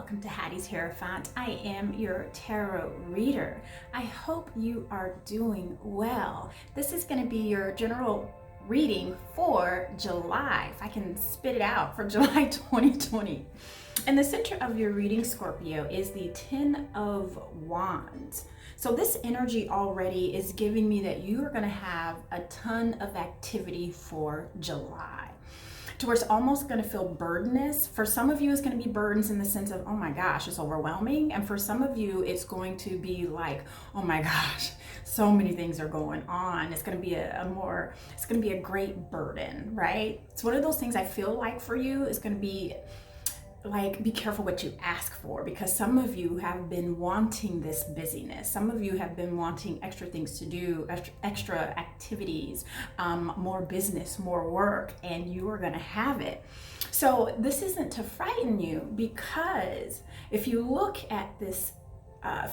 welcome to Hattie's Hierophant. I am your tarot reader. I hope you are doing well. This is going to be your general reading for July, if I can spit it out, for July 2020. And the center of your reading, Scorpio, is the Ten of Wands. So this energy already is giving me that you are going to have a ton of activity for July, to where it's almost going to feel burdenous. For some of you, it's going to be burdens in the sense of, oh my gosh, it's overwhelming. And for some of you, it's going to be like, oh my gosh, so many things are going on. It's going to be it's going to be a great burden, right? It's one of those things I feel like for you is going to be like, be careful what you ask for, because some of you have been wanting this busyness. Some of you have been wanting extra things to do, extra activities, more business, more work, and you are going to have it. So this isn't to frighten you, because if you look at this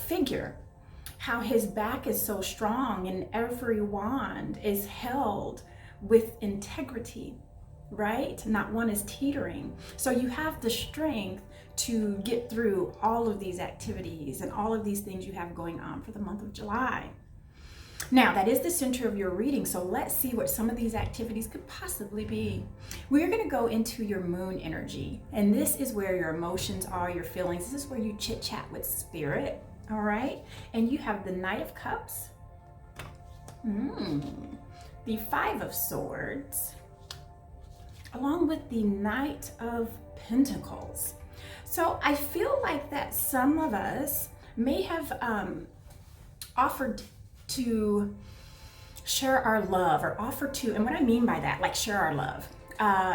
figure, how his back is so strong and every wand is held with integrity, right? Not one is teetering. So you have the strength to get through all of these activities and all of these things you have going on for the month of July. Now, that is the center of your reading, so let's see what some of these activities could possibly be. We're going to go into your moon energy, and this is where your emotions are, your feelings. This is where you chit-chat with spirit, all right? And you have the Knight of Cups, the Five of Swords, along with the Knight of Pentacles. So I feel like that some of us may have offered to share our love, or offer to, and what I mean by that, like share our love.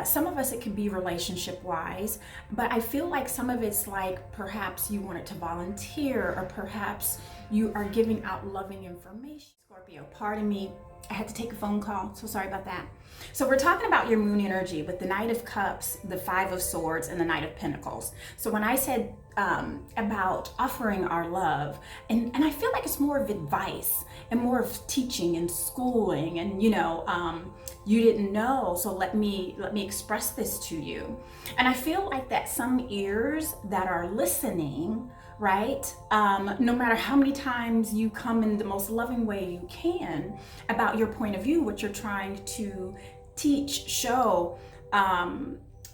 Some of us, it could be relationship wise, but I feel like some of it's like perhaps you wanted to volunteer, or perhaps you are giving out loving information. Scorpio, pardon me, I had to take a phone call, so sorry about that. So we're talking about your moon energy with the Knight of Cups, the Five of Swords, and the Knight of Pentacles. So when I said about offering our love, and I feel like it's more of advice and more of teaching and schooling, and you didn't know, so let me express this to you. And I feel like that some ears that are listening, right? No matter how many times you come in the most loving way you can about your point of view, what you're trying to teach, show,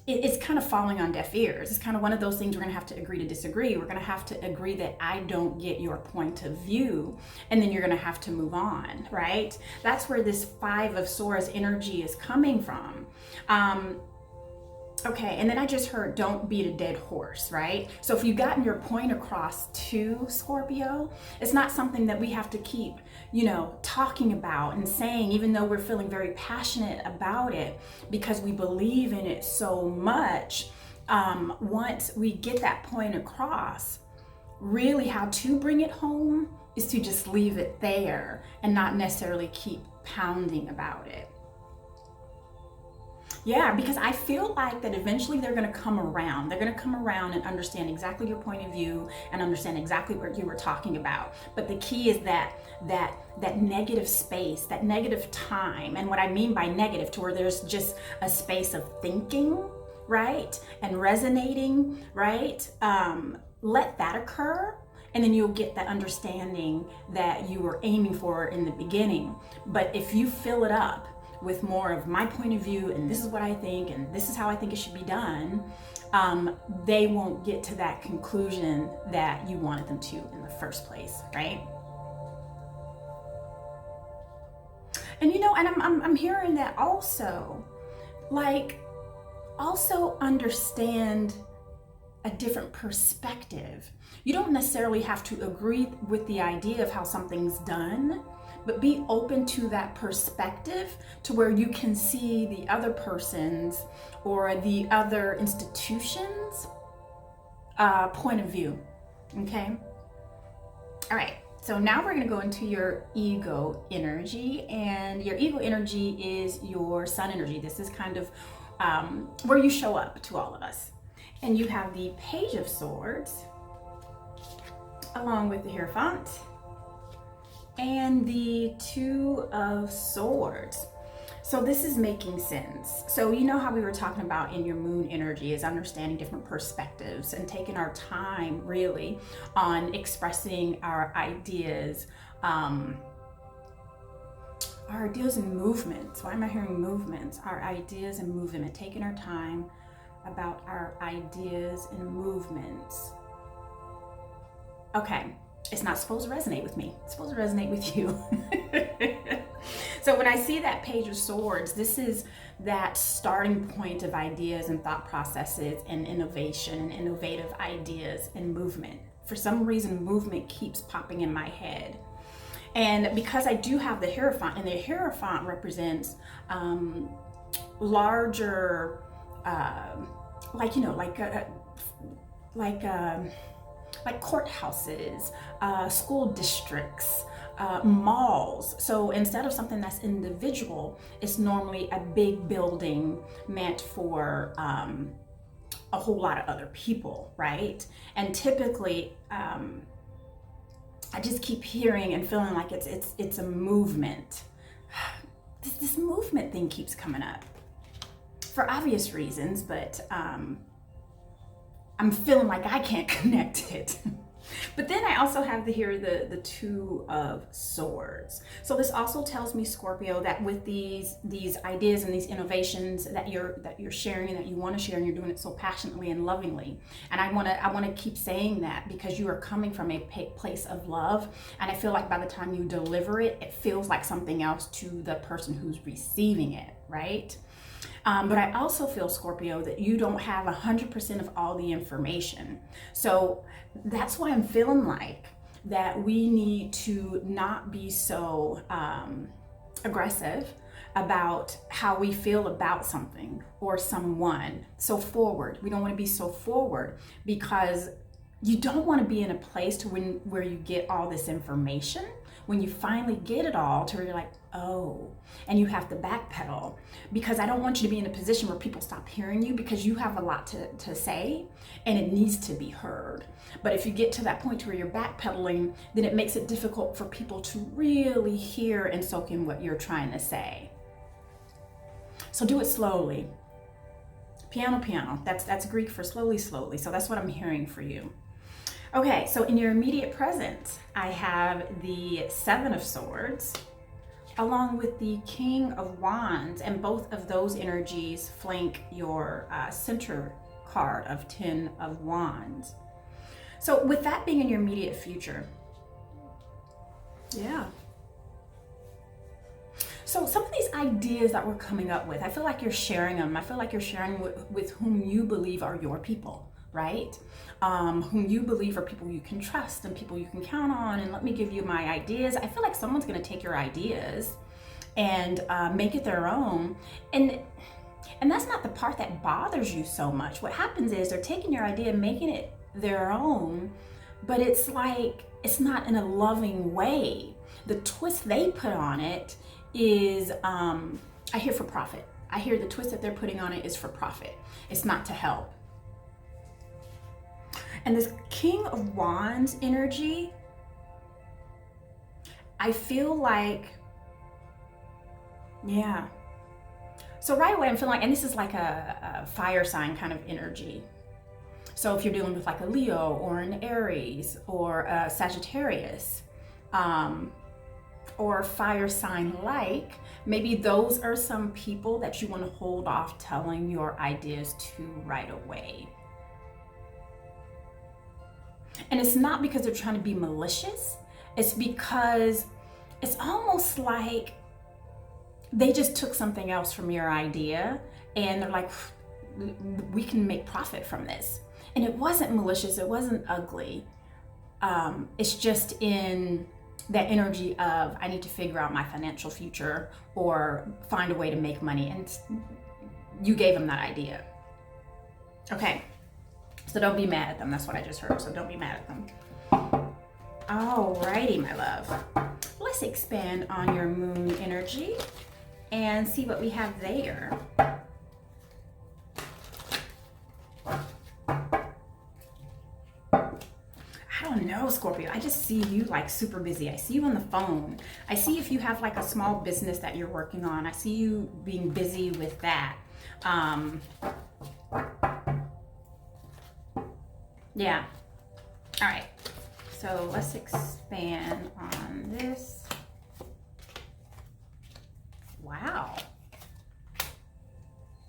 it's kind of falling on deaf ears. It's kind of one of those things we're going to have to agree to disagree. We're going to have to agree that I don't get your point of view, and then you're going to have to move on, right? That's where this Five of Swords energy is coming from. Okay, and then I just heard don't beat a dead horse, right? So if you've gotten your point across to Scorpio, it's not something that we have to keep, talking about and saying, even though we're feeling very passionate about it because we believe in it so much. Once we get that point across, really how to bring it home is to just leave it there and not necessarily keep pounding about it. Yeah, because I feel like that eventually they're going to come around. They're going to come around and understand exactly your point of view and understand exactly what you were talking about. But the key is that negative space, that negative time. And what I mean by negative, to where there's just a space of thinking, right? And resonating, right? Let that occur. And then you'll get that understanding that you were aiming for in the beginning. But if you fill it up with more of my point of view, and this is what I think, and this is how I think it should be done, they won't get to that conclusion that you wanted them to in the first place, right? And and I'm hearing that also, like, also understand a different perspective. You don't necessarily have to agree with the idea of how something's done, but be open to that perspective, to where you can see the other person's or the other institution's point of view, okay? All right, so now we're gonna go into your ego energy, and your ego energy is your sun energy. This is kind of where you show up to all of us. And you have the Page of Swords, along with the Hierophant, and the Two of Swords. So this is making sense. So you know how we were talking about in your moon energy is understanding different perspectives and taking our time really on expressing our ideas and movements. Why am I hearing movements? Our ideas and movement, taking our time about our ideas and movements. Okay, it's not supposed to resonate with me. It's supposed to resonate with you. So when I see that Page of Swords, this is that starting point of ideas and thought processes and innovation and innovative ideas and movement. For some reason, movement keeps popping in my head. And because I do have the Hierophant, and the Hierophant represents larger, like courthouses, school districts, malls. So instead of something that's individual, it's normally a big building meant for a whole lot of other people, right? And typically, I just keep hearing and feeling like it's a movement. This movement thing keeps coming up for obvious reasons, but I'm feeling like I can't connect it. But then I also have here the Two of Swords. So this also tells me, Scorpio, that with these ideas and these innovations that you're sharing and that you want to share, and you're doing it so passionately and lovingly. And I want to keep saying that because you are coming from a place of love, and I feel like by the time you deliver it, it feels like something else to the person who's receiving it, right? But I also feel, Scorpio, that you don't have 100% of all the information. So that's why I'm feeling like that we need to not be so aggressive about how we feel about something or someone. So forward. We don't want to be so forward because you don't want to be in a place where you get all this information. When you finally get it all to where you're like, oh, and you have to backpedal, because I don't want you to be in a position where people stop hearing you, because you have a lot to say and it needs to be heard. But if you get to that point where you're backpedaling, then it makes it difficult for people to really hear and soak in what you're trying to say. So do it slowly. Piano, piano. That's Greek for slowly, slowly. So that's what I'm hearing for you. Okay, so in your immediate present, I have the Seven of Swords along with the King of Wands, and both of those energies flank your center card of 10 of Wands. So with that being in your immediate future, yeah. So some of these ideas that we're coming up with, I feel like you're sharing them. I feel like you're sharing with whom you believe are your people, right? Whom you believe are people you can trust and people you can count on. And let me give you my ideas. I feel like someone's going to take your ideas and make it their own. And that's not the part that bothers you so much. What happens is they're taking your idea and making it their own, but it's like, it's not in a loving way. The twist they put on it is, I hear for profit. I hear the twist that they're putting on it is for profit. It's not to help. And this King of Wands energy, I feel like, yeah. So right away I'm feeling like, and this is like a fire sign kind of energy. So if you're dealing with like a Leo or an Aries or a Sagittarius, or fire sign like, maybe those are some people that you want to hold off telling your ideas to right away. And it's not because they're trying to be malicious. It's because it's almost like they just took something else from your idea and they're like, we can make profit from this. And it wasn't malicious, it wasn't ugly. It's just in that energy of, I need to figure out my financial future or find a way to make money. And you gave them that idea. Okay. So don't be mad at them. That's what I just heard. So don't be mad at them. Alrighty, my love. Let's expand on your moon energy and see what we have there. I don't know, Scorpio, I just see you like super busy. I see you on the phone. I see if you have like a small business that you're working on. I see you being busy with that. Yeah. All right. So let's expand on this. Wow.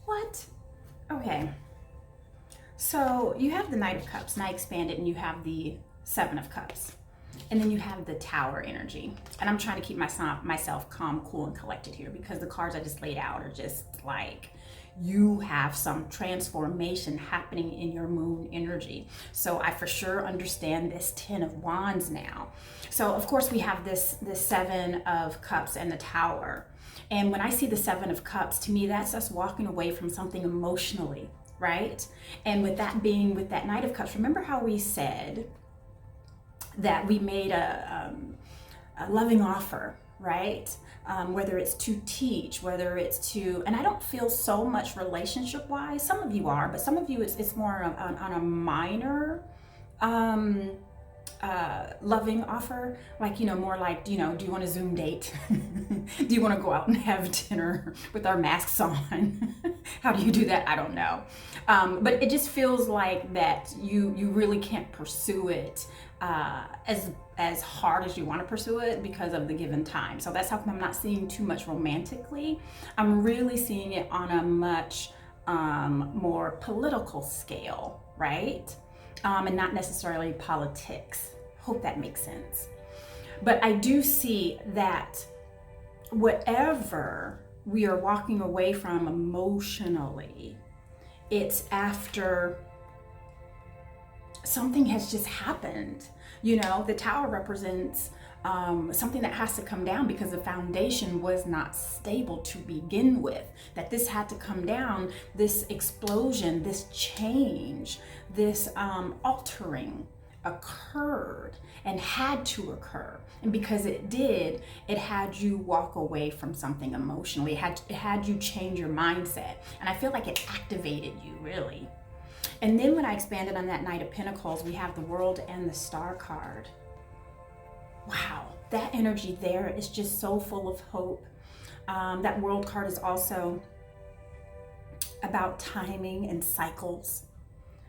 What? Okay. So you have the Knight of Cups, and I expanded, and you have the Seven of Cups. And then you have the Tower energy. And I'm trying to keep myself calm, cool, and collected here because the cards I just laid out are just like, you have some transformation happening in your moon energy. So I for sure understand this 10 of Wands now. So of course we have this Seven of Cups and the Tower. And when I see the Seven of Cups, to me, that's us walking away from something emotionally, right? And with that being with that Knight of Cups, remember how we said that we made a loving offer, right? Whether it's to teach, whether it's to, and I don't feel so much relationship wise, some of you are, but some of you it's more on a minor loving offer, like, you know, more like, you know, do you want a Zoom date? Do you want to go out and have dinner with our masks on? How do you do that? I don't know. But it just feels like that you really can't pursue it as hard as you want to pursue it because of the given time. So that's how come I'm not seeing too much romantically. I'm really seeing it on a much more political scale, right? And not necessarily politics. Hope that makes sense. But I do see that whatever we are walking away from emotionally, it's after something has just happened. You know, the Tower represents something that has to come down because the foundation was not stable to begin with. That this had to come down, this explosion, this change, this altering occurred and had to occur. And because it did, it had you walk away from something emotionally. It had you change your mindset. And I feel like it activated you, really. And then when I expanded on that Knight of Pentacles, we have the World and the Star card. Wow, that energy there is just so full of hope. That World card is also about timing and cycles,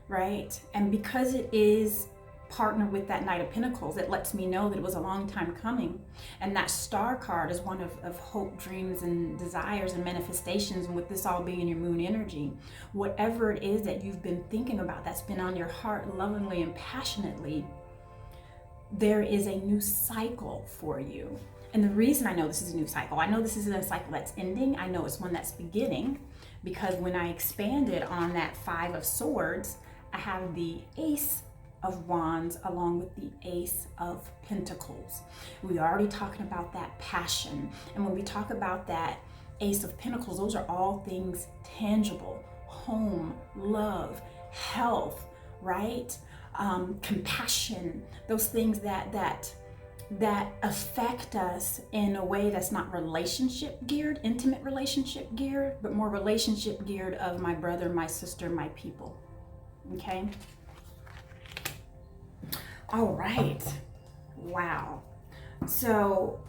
right? And because it is partnered with that Knight of Pentacles, it lets me know that it was a long time coming. And that Star card is one of hope, dreams, and desires and manifestations. And with this all being in your moon energy, whatever it is that you've been thinking about that's been on your heart lovingly and passionately, there is a new cycle for you. And the reason I know this is a new cycle, I know this isn't a cycle that's ending, I know it's one that's beginning, because when I expanded on that Five of Swords, I have the Ace of Wands along with the Ace of Pentacles. We are already talking about that passion. And when we talk about that Ace of Pentacles, those are all things tangible: home, love, health, right? Compassion, those things that affect us in a way that's not relationship geared, intimate relationship geared, but more relationship geared of my brother, my sister, my people. Okay. All right. Wow. So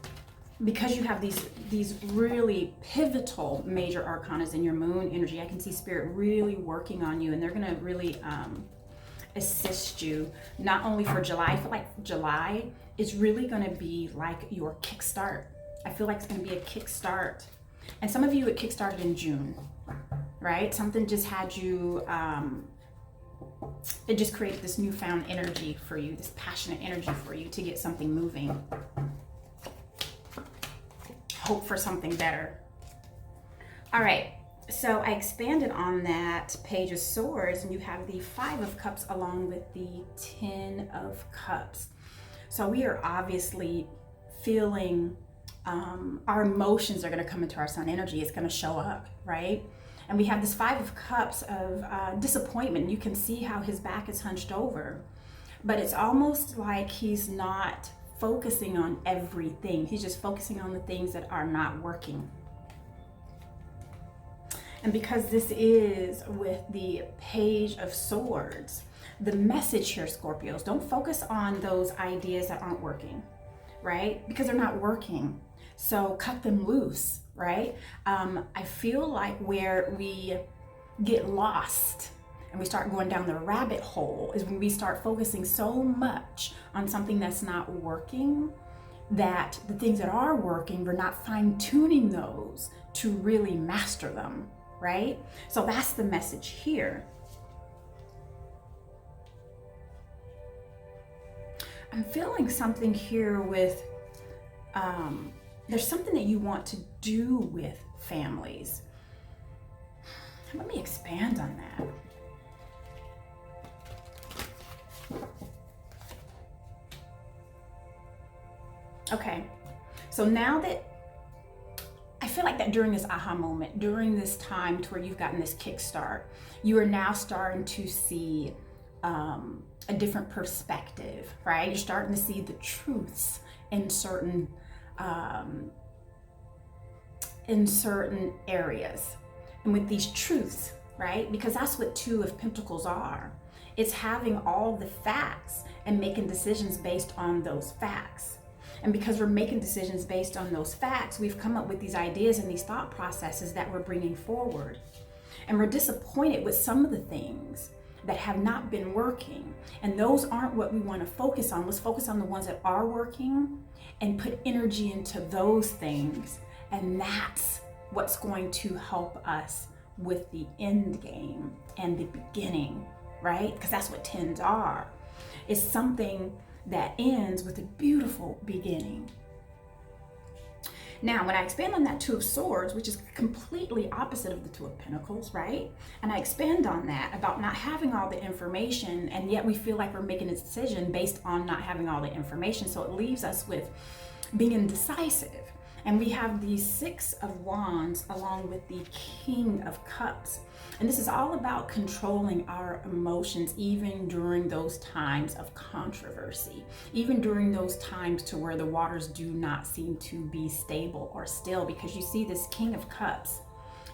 because you have these really pivotal major arcanas in your moon energy, I can see Spirit really working on you, and they're going to really assist you not only for July. I feel like July is really going to be like your kickstart. I feel like it's going to be a kickstart. And some of you, it kickstarted in June, right? Something just had you, it just created this newfound energy for you, this passionate energy for you to get something moving. Hope for something better. All right. So I expanded on that Page of Swords, and you have the Five of Cups along with the 10 of Cups. So we are obviously feeling our emotions are going to come into our Sun energy. It's going to show up, right? And we have this Five of Cups of disappointment. You can see how his back is hunched over, but it's almost like he's not focusing on everything. He's just focusing on the things that are not working. And because this is with the Page of Swords, the message here, Scorpios, don't focus on those ideas that aren't working, right? Because they're not working. So cut them loose, right? I feel like where we get lost and we start going down the rabbit hole is when we start focusing so much on something that's not working, that the things that are working, we're not fine-tuning those to really master them, right? So that's the message here. I'm feeling something here with, there's something that you want to do with families. Let me expand on that. Okay, so now that I feel like that during this aha moment, during this time to where you've gotten this kickstart, you are now starting to see a different perspective, right? You're starting to see the truths in certain areas. And with these truths, right? Because that's what Two of Pentacles are. It's having all the facts and making decisions based on those facts. And because we're making decisions based on those facts, we've come up with these ideas and these thought processes that we're bringing forward. And we're disappointed with some of the things that have not been working. And those aren't what we want to focus on. Let's focus on the ones that are working and put energy into those things. And that's what's going to help us with the end game and the beginning, right? Because that's what tens are. It's something that ends with a beautiful beginning. Now, when I expand on that Two of Swords, which is completely opposite of the Two of Pentacles, right? And I expand on that about not having all the information, and yet we feel like we're making a decision based on not having all the information. So it leaves us with being indecisive. And we have the Six of Wands along with the King of Cups. And this is all about controlling our emotions, even during those times of controversy, even during those times to where the waters do not seem to be stable or still, because you see this King of Cups,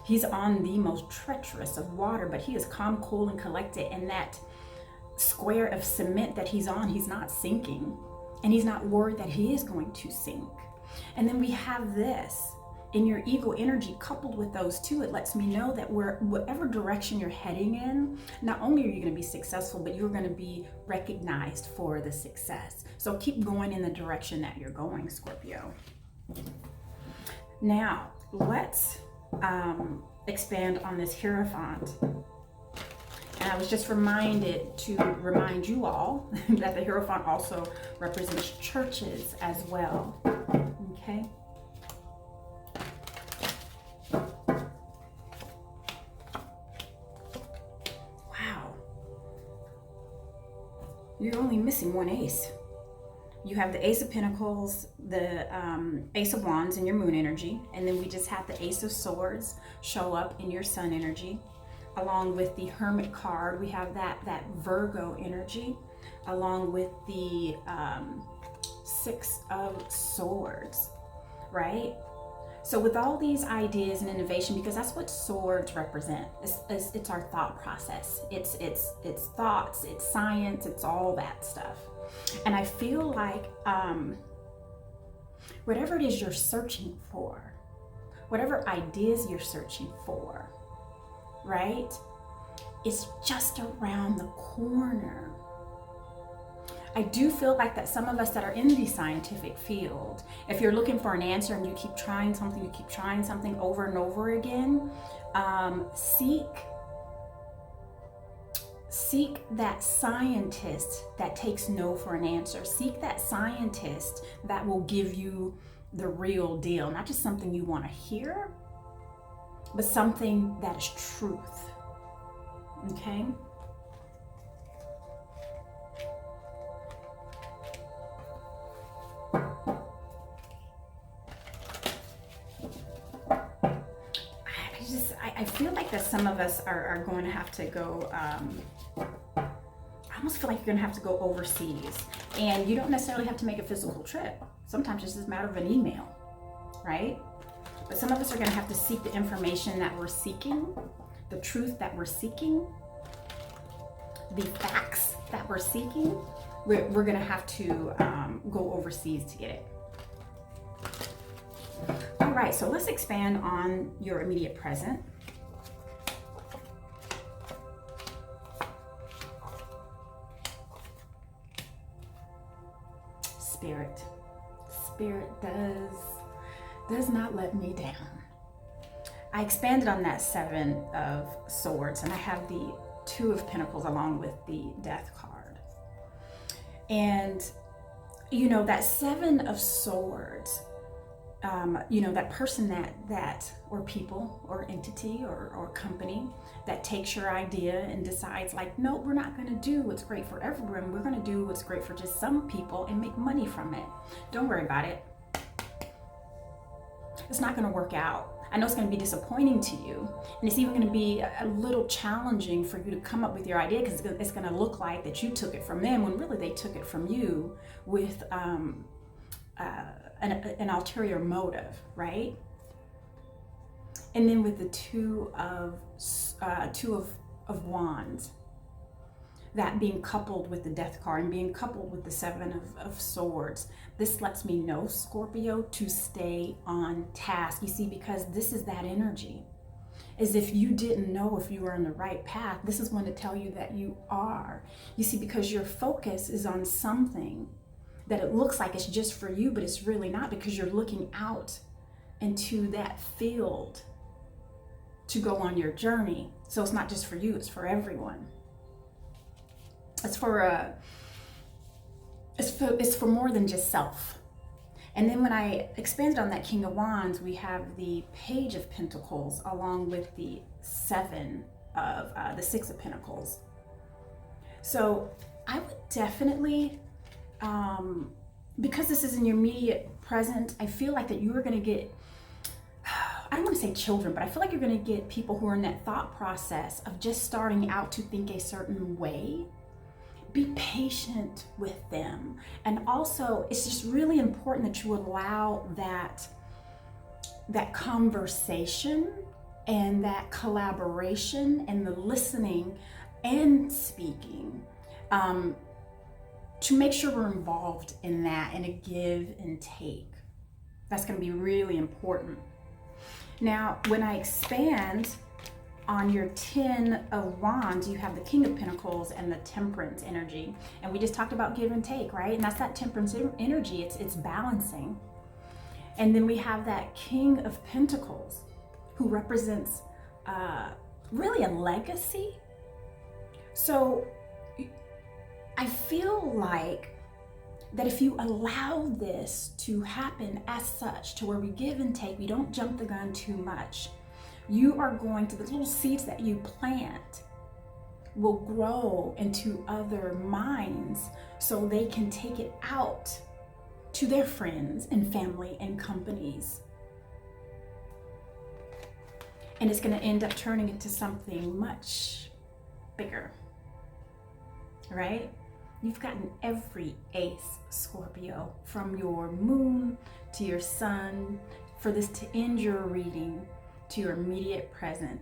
he's on the most treacherous of water, but he is calm, cool, and collected. And that square of cement that he's on, he's not sinking, and he's not worried that he is going to sink. And then we have this in your ego energy coupled with those two. It lets me know that whatever direction you're heading in, not only are you going to be successful, but you're going to be recognized for the success. So keep going in the direction that you're going, Scorpio. Now, let's expand on this Hierophant. And I was just reminded to remind you all that the Hierophant also represents churches as well. Okay. Wow. You're only missing one ace. You have the Ace of Pentacles, the Ace of Wands in your moon energy, and then we just had the Ace of Swords show up in your sun energy. Along with the Hermit card, we have that Virgo energy, along with the Six of Swords, right? So with all these ideas and innovation, because that's what swords represent, it's our thought process. It's thoughts, it's science, it's all that stuff. And I feel like whatever it is you're searching for, whatever ideas you're searching for, right? It's just around the corner. I do feel like that some of us that are in the scientific field, if you're looking for an answer and you keep trying something over and over again, seek that scientist that takes no for an answer. Seek that scientist that will give you the real deal, not just something you want to hear, but something that is truth. Okay? I feel like that some of us are going to have to go, I almost feel like you're going to have to go overseas. And you don't necessarily have to make a physical trip. Sometimes it's just a matter of an email, right? But some of us are going to have to seek the information that we're seeking, the truth that we're seeking, the facts that we're seeking, we're gonna have to go overseas to get it. All right, so let's expand on your immediate present. Spirit does not let me down. I expanded on that 7 of Swords, and I have the 2 of Pentacles along with the Death card. And you know, that 7 of Swords, you know, that person that or people or entity or company that takes your idea and decides like, no, we're not going to do what's great for everyone. We're going to do what's great for just some people and make money from it. Don't worry about it. It's not going to work out. I know it's going to be disappointing to you, and it's even going to be a little challenging for you to come up with your idea, because it's going to look like that you took it from them when really they took it from you with an ulterior motive, right? And then with the 2 of Wands, that being coupled with the Death card and being coupled with the 7 of Swords, this lets me know, Scorpio, to stay on task. You see, because this is that energy. As if you didn't know if you were on the right path, this is going to tell you that you are. You see, because your focus is on something that it looks like it's just for you, but it's really not, because you're looking out into that field to go on your journey. So it's not just for you, it's for everyone. It's for more than just self. And then when I expanded on that King of Wands, we have the Page of Pentacles along with the 7 of the 6 of Pentacles. So I would definitely, because this is in your immediate present, I feel like that you are going to get, I don't want to say children, but I feel like you're going to get people who are in that thought process of just starting out to think a certain way. Be patient with them. And also, it's just really important that you allow that conversation and that collaboration and the listening and speaking, to make sure we're involved in that, and a give and take. That's going to be really important. Now, when I expand on your 10 of Wands, you have the King of Pentacles and the Temperance energy. And we just talked about give and take, right? And that's that Temperance energy. It's balancing. And then we have that King of Pentacles, who represents really a legacy. So I feel like that if you allow this to happen as such, to where we give and take, we don't jump the gun too much, you are going to, the little seeds that you plant will grow into other minds, so they can take it out to their friends and family and companies. And it's going to end up turning into something much bigger, right? You've gotten every ace, Scorpio, from your moon to your sun, for this to end your reading to your immediate present.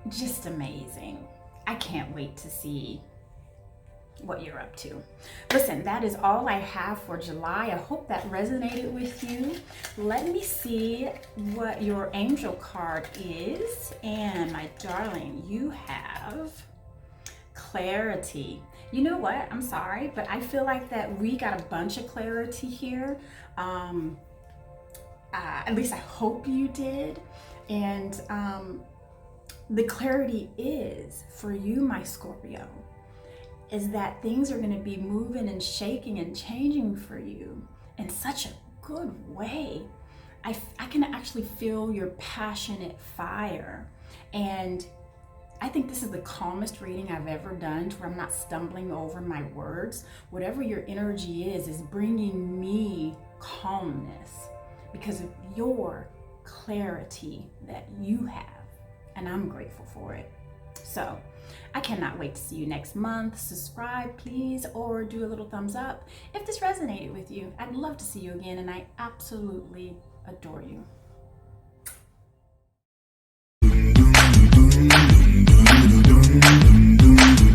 Just amazing. I can't wait to see what you're up to. Listen, that is all I have for July. I hope that resonated with you. Let me see what your angel card is. And my darling, you have clarity. You know what? I'm sorry, but I feel like that we got a bunch of clarity here. At least I hope you did. And the clarity is for you, my Scorpio, is that things are going to be moving and shaking and changing for you in such a good way. I can actually feel your passionate fire. And I think this is the calmest reading I've ever done, to where I'm not stumbling over my words. Whatever your energy is bringing me calmness because of your clarity that you have. And I'm grateful for it. So I cannot wait to see you next month. Subscribe, please, or do a little thumbs up if this resonated with you. I'd love to see you again, and I absolutely adore you.